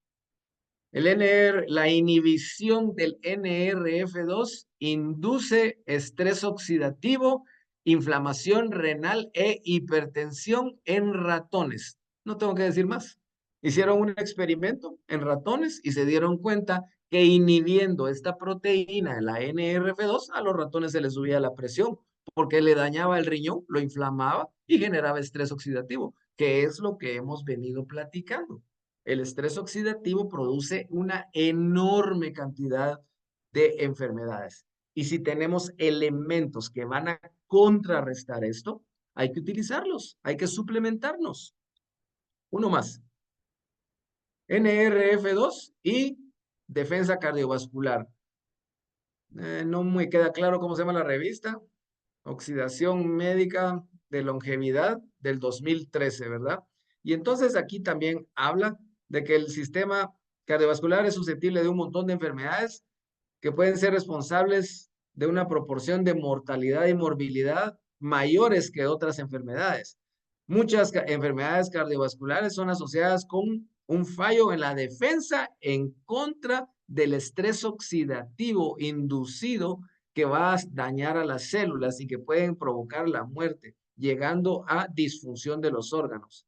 La inhibición del NRF2 induce estrés oxidativo, inflamación renal e hipertensión en ratones. No tengo que decir más. Hicieron un experimento en ratones y se dieron cuenta que inhibiendo esta proteína, la NRF2, a los ratones se les subía la presión porque le dañaba el riñón, lo inflamaba y generaba estrés oxidativo, que es lo que hemos venido platicando. El estrés oxidativo produce una enorme cantidad de enfermedades. Y si tenemos elementos que van a contrarrestar esto, hay que utilizarlos, hay que suplementarnos. Uno más. NRF2 y defensa cardiovascular. No me queda claro cómo se llama la revista. Oxidación médica de longevidad del 2013, ¿verdad? Y entonces aquí también habla de que el sistema cardiovascular es susceptible de un montón de enfermedades que pueden ser responsables de una proporción de mortalidad y morbilidad mayores que otras enfermedades. Muchas enfermedades cardiovasculares son asociadas con un fallo en la defensa en contra del estrés oxidativo inducido que va a dañar a las células y que pueden provocar la muerte, llegando a disfunción de los órganos.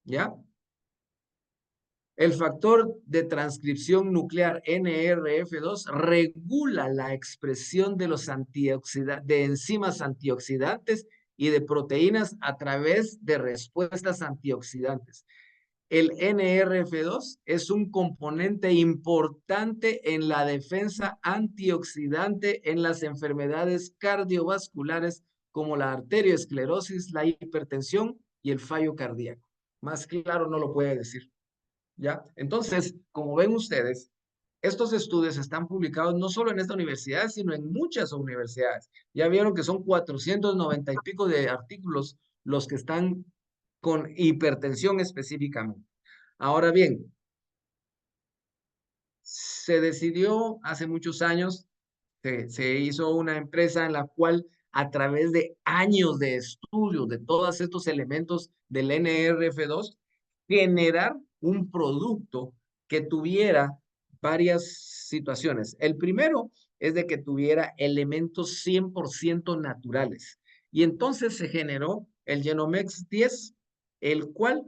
¿Ya? El factor de transcripción nuclear NRF2 regula la expresión de de enzimas antioxidantes y de proteínas a través de respuestas antioxidantes. el NRF2 es un componente importante en la defensa antioxidante en las enfermedades cardiovasculares como la arteriosclerosis, la hipertensión y el fallo cardíaco. Más claro no lo puede decir, ¿ya? Entonces, como ven ustedes, estos estudios están publicados no solo en esta universidad, sino en muchas universidades. Ya vieron que son 490 y pico de artículos los que están con hipertensión específicamente. Ahora bien, se decidió hace muchos años, se hizo una empresa en la cual a través de años de estudio de todos estos elementos del NRF2, generar un producto que tuviera varias situaciones. El primero es de que tuviera elementos 100% naturales. Y entonces se generó el Genomex 10, el cual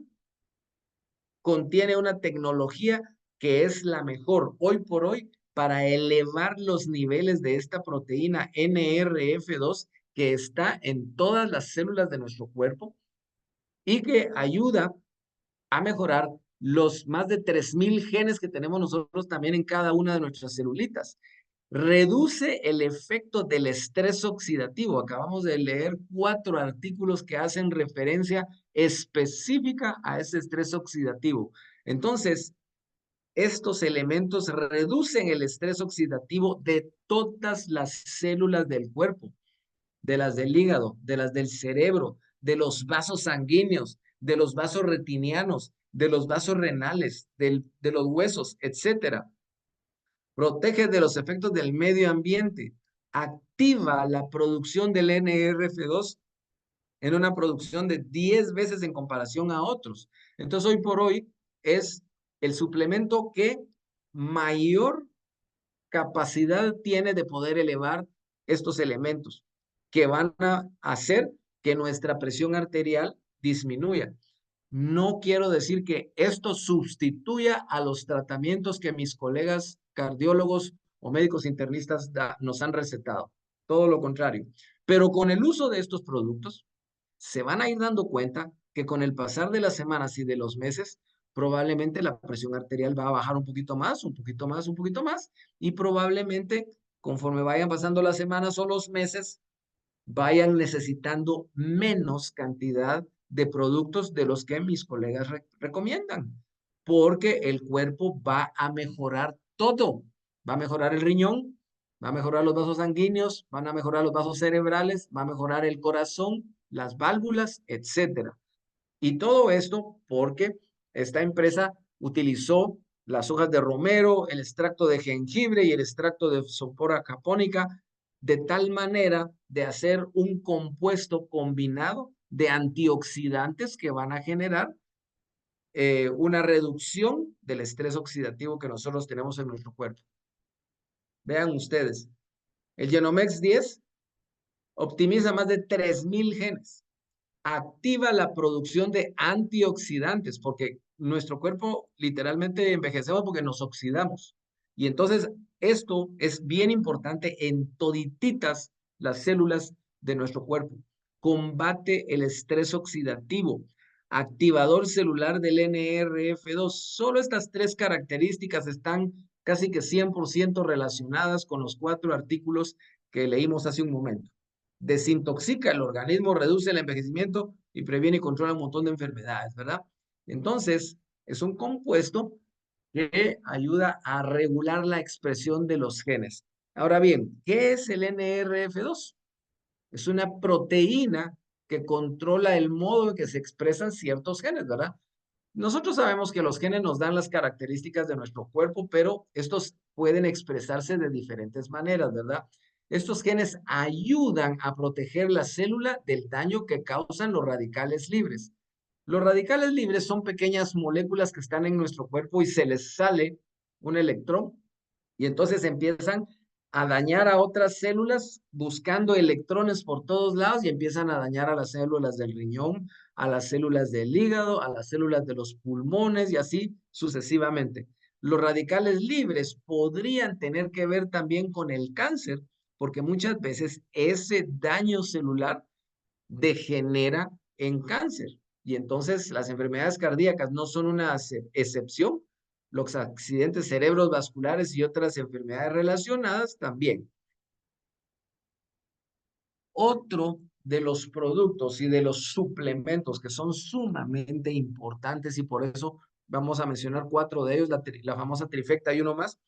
contiene una tecnología que es la mejor hoy por hoy para elevar los niveles de esta proteína NRF2 que está en todas las células de nuestro cuerpo y que ayuda a mejorar los más de 3000 genes que tenemos nosotros también en cada una de nuestras celulitas. Reduce el efecto del estrés oxidativo. Acabamos de leer 4 artículos que hacen referencia específica a ese estrés oxidativo. Entonces, estos elementos reducen el estrés oxidativo de todas las células del cuerpo, de las del hígado, de las del cerebro, de los vasos sanguíneos, de los vasos retinianos, de los vasos renales, de los huesos, etcétera. Protege de los efectos del medio ambiente, activa la producción del NRF2 en una producción de 10 veces en comparación a otros. Entonces, hoy por hoy es el suplemento que mayor capacidad tiene de poder elevar estos elementos que van a hacer que nuestra presión arterial disminuya. No quiero decir que esto sustituya a los tratamientos que mis colegas cardiólogos o médicos internistas nos han recetado. Todo lo contrario. Pero con el uso de estos productos, se van a ir dando cuenta que con el pasar de las semanas y de los meses, probablemente la presión arterial va a bajar un poquito más, un poquito más, un poquito más, y probablemente conforme vayan pasando las semanas o los meses, vayan necesitando menos cantidad de productos de los que mis colegas recomiendan, porque el cuerpo va a mejorar todo. Va a mejorar el riñón, va a mejorar los vasos sanguíneos, van a mejorar los vasos cerebrales, va a mejorar el corazón, las válvulas, etcétera. Y todo esto porque esta empresa utilizó las hojas de romero, el extracto de jengibre y el extracto de Sophora japónica de tal manera de hacer un compuesto combinado de antioxidantes que van a generar una reducción del estrés oxidativo que nosotros tenemos en nuestro cuerpo. Vean ustedes, el Genomex 10 optimiza más de 3000 genes, activa la producción de antioxidantes, porque nuestro cuerpo literalmente envejecemos porque nos oxidamos. Y entonces esto es bien importante en todititas las células de nuestro cuerpo. Combate el estrés oxidativo, activador celular del NRF2. Solo estas 3 características están casi que 100% relacionadas con los 4 artículos que leímos hace un momento. Desintoxica el organismo, reduce el envejecimiento y previene y controla un montón de enfermedades, ¿verdad? Entonces, es un compuesto que ayuda a regular la expresión de los genes. Ahora bien, ¿qué es el NRF2? Es una proteína que controla el modo en que se expresan ciertos genes, ¿verdad? Nosotros sabemos que los genes nos dan las características de nuestro cuerpo, pero estos pueden expresarse de diferentes maneras, ¿verdad? Estos genes ayudan a proteger la célula del daño que causan los radicales libres. Los radicales libres son pequeñas moléculas que están en nuestro cuerpo y se les sale un electrón y entonces empiezan a dañar a otras células buscando electrones por todos lados y empiezan a dañar a las células del riñón, a las células del hígado, a las células de los pulmones y así sucesivamente. Los radicales libres podrían tener que ver también con el cáncer, porque muchas veces ese daño celular degenera en cáncer. Y entonces las enfermedades cardíacas no son una excepción. Los accidentes cerebrovasculares y otras enfermedades relacionadas también. Otro de los productos y de los suplementos que son sumamente importantes y por eso vamos a mencionar 4 de ellos, la famosa trifecta y uno más,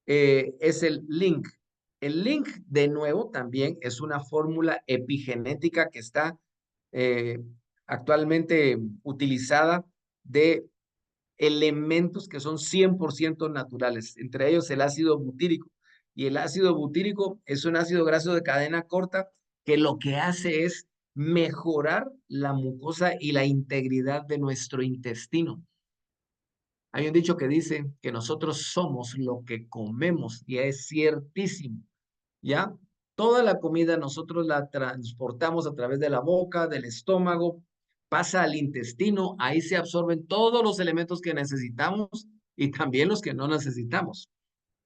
es el Link. El Link, de nuevo, también es una fórmula epigenética que está eh, actualmente utilizada de elementos que son 100% naturales, entre ellos el ácido butírico. Y el ácido butírico es un ácido graso de cadena corta que lo que hace es mejorar la mucosa y la integridad de nuestro intestino. Hay un dicho que dice que nosotros somos lo que comemos y es ciertísimo, ¿ya? Toda la comida nosotros la transportamos a través de la boca, del estómago, pasa al intestino, ahí se absorben todos los elementos que necesitamos y también los que no necesitamos.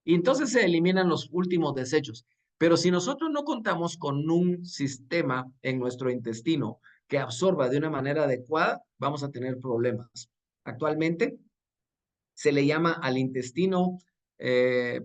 Y entonces se eliminan los últimos desechos. Pero si nosotros no contamos con un sistema en nuestro intestino que absorba de una manera adecuada, vamos a tener problemas. Actualmente se le llama al intestino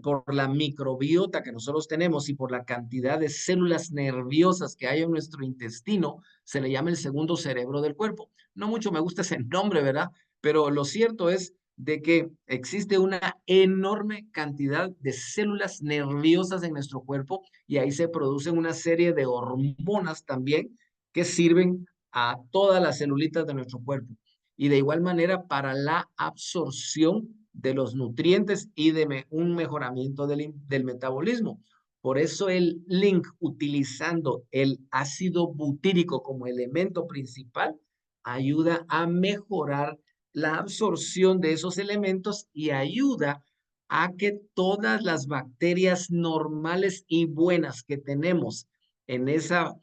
por la microbiota que nosotros tenemos y por la cantidad de células nerviosas que hay en nuestro intestino, se le llama el segundo cerebro del cuerpo. No mucho me gusta ese nombre, ¿verdad? Pero lo cierto es de que existe una enorme cantidad de células nerviosas en nuestro cuerpo y ahí se producen una serie de hormonas también que sirven a todas las celulitas de nuestro cuerpo y de igual manera para la absorción de los nutrientes y de un mejoramiento del metabolismo. Por eso el Link, utilizando el ácido butírico como elemento principal, ayuda a mejorar la absorción de esos elementos y ayuda a que todas las bacterias normales y buenas que tenemos en esa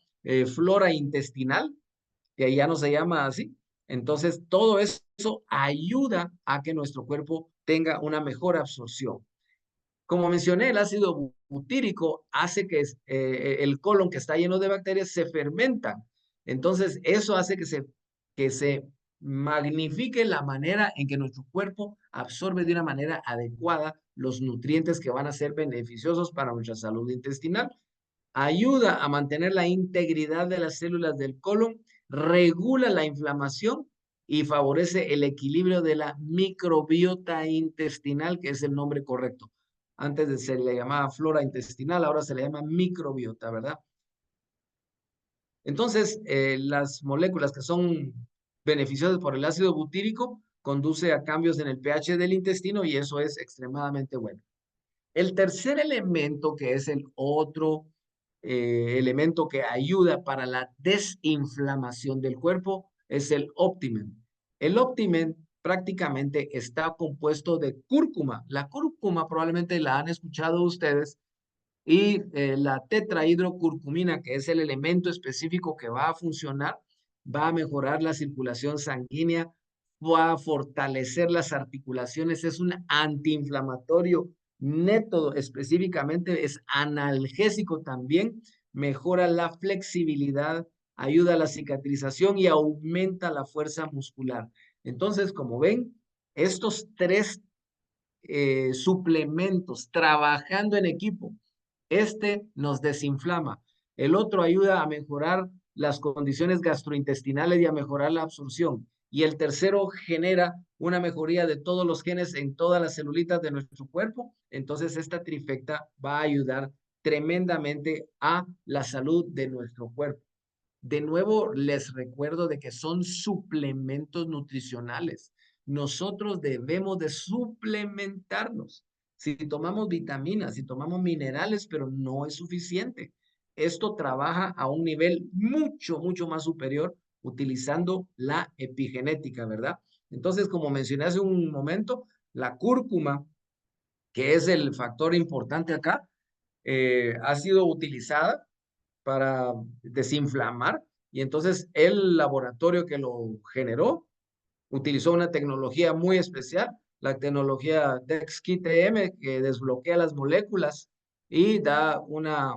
flora intestinal, que ya no se llama así. Entonces, todo eso ayuda a que nuestro cuerpo tenga una mejor absorción. Como mencioné, el ácido butírico hace que el colon que está lleno de bacterias se fermenta. Entonces, eso hace que se magnifique la manera en que nuestro cuerpo absorbe de una manera adecuada los nutrientes que van a ser beneficiosos para nuestra salud intestinal. Ayuda a mantener la integridad de las células del colon, regula la inflamación y favorece el equilibrio de la microbiota intestinal, que es el nombre correcto. Antes se le llamaba flora intestinal, ahora se le llama microbiota, ¿verdad? Entonces, las moléculas que son beneficiosas por el ácido butírico conduce a cambios en el pH del intestino y eso es extremadamente bueno. El tercer elemento, que es el otro elemento que ayuda para la desinflamación del cuerpo, es el Optimen. El Optimen prácticamente está compuesto de cúrcuma. La cúrcuma probablemente la han escuchado ustedes y la tetrahidrocurcumina, que es el elemento específico que va a funcionar, va a mejorar la circulación sanguínea, va a fortalecer las articulaciones, es un antiinflamatorio neto, específicamente es analgésico también, mejora la flexibilidad, ayuda a la cicatrización y aumenta la fuerza muscular. Entonces, como ven, estos tres suplementos trabajando en equipo. Este nos desinflama. El otro ayuda a mejorar las condiciones gastrointestinales y a mejorar la absorción. Y el tercero genera una mejoría de todos los genes en todas las celulitas de nuestro cuerpo. Entonces, esta trifecta va a ayudar tremendamente a la salud de nuestro cuerpo. De nuevo, les recuerdo de que son suplementos nutricionales. Nosotros debemos de suplementarnos. Si tomamos vitaminas, si tomamos minerales, pero no es suficiente. Esto trabaja a un nivel mucho, mucho más superior utilizando la epigenética, ¿verdad? Entonces, como mencioné hace un momento, la cúrcuma, que es el factor importante acá, ha sido utilizada para desinflamar y entonces el laboratorio que lo generó utilizó una tecnología muy especial, la tecnología DexKit-TM, que desbloquea las moléculas y da una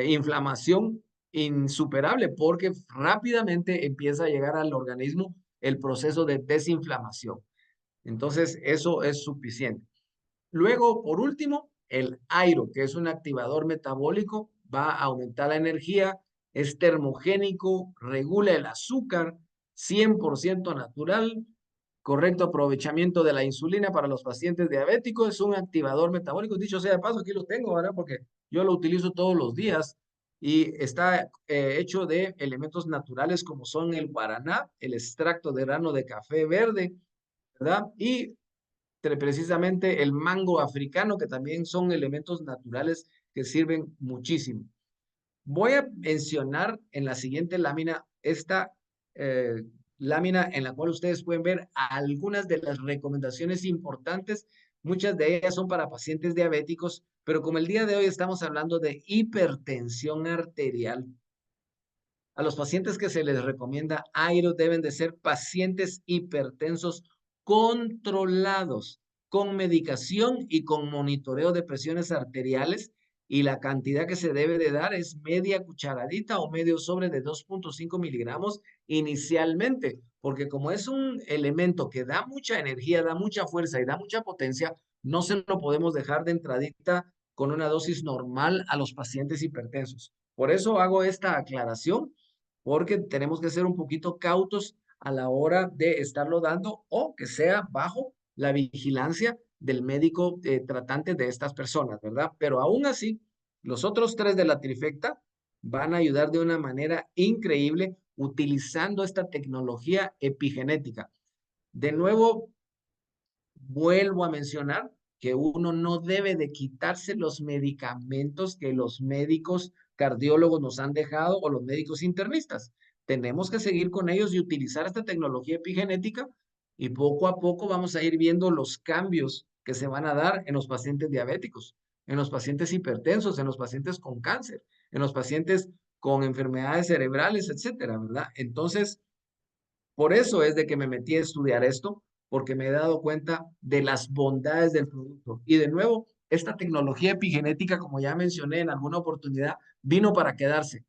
inflamación insuperable porque rápidamente empieza a llegar al organismo el proceso de desinflamación. Entonces, eso es suficiente. Luego, por último, el airo, que es un activador metabólico, va a aumentar la energía, es termogénico, regula el azúcar, 100% natural, correcto aprovechamiento de la insulina para los pacientes diabéticos, es un activador metabólico. Dicho sea de paso, aquí lo tengo, ¿verdad? Porque yo lo utilizo todos los días y está hecho de elementos naturales como son el guaraná, el extracto de grano de café verde, ¿verdad? Y precisamente el mango africano, que también son elementos naturales que sirven muchísimo. Voy a mencionar en la siguiente lámina esta lámina en la cual ustedes pueden ver algunas de las recomendaciones importantes. Muchas de ellas son para pacientes diabéticos, pero como el día de hoy estamos hablando de hipertensión arterial, a los pacientes que se les recomienda AIRO deben de ser pacientes hipertensos controlados con medicación y con monitoreo de presiones arteriales, y la cantidad que se debe de dar es media cucharadita o medio sobre de 2.5 miligramos inicialmente, porque como es un elemento que da mucha energía, da mucha fuerza y da mucha potencia, no se lo podemos dejar de entradita con una dosis normal a los pacientes hipertensos. Por eso hago esta aclaración, porque tenemos que ser un poquito cautos a la hora de estarlo dando o que sea bajo la vigilancia del médico tratante de estas personas, ¿verdad? Pero aún así, los otros tres de la trifecta van a ayudar de una manera increíble utilizando esta tecnología epigenética. De nuevo, vuelvo a mencionar que uno no debe de quitarse los medicamentos que los médicos cardiólogos nos han dejado o los médicos internistas. Tenemos que seguir con ellos y utilizar esta tecnología epigenética, y poco a poco vamos a ir viendo los cambios que se van a dar en los pacientes diabéticos, en los pacientes hipertensos, en los pacientes con cáncer, en los pacientes con enfermedades cerebrales, etcétera, ¿verdad? Entonces, por eso es de que me metí a estudiar esto, porque me he dado cuenta de las bondades del producto. Y de nuevo, esta tecnología epigenética, como ya mencioné en alguna oportunidad, vino para quedarse.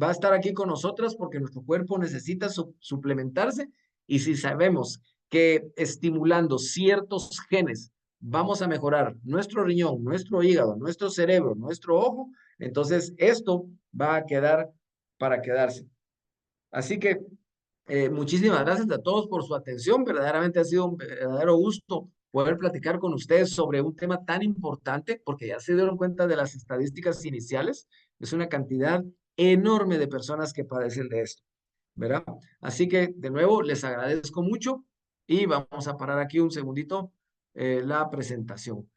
Va a estar aquí con nosotras porque nuestro cuerpo necesita suplementarse, y si sabemos que estimulando ciertos genes vamos a mejorar nuestro riñón, nuestro hígado, nuestro cerebro, nuestro ojo, entonces esto va a quedar para quedarse. Así que muchísimas gracias a todos por su atención. Verdaderamente ha sido un verdadero gusto poder platicar con ustedes sobre un tema tan importante, porque ya se dieron cuenta de las estadísticas iniciales. Es una cantidad enorme de personas que padecen de esto, ¿verdad? Así que, de nuevo, les agradezco mucho y vamos a parar aquí un segundito la presentación.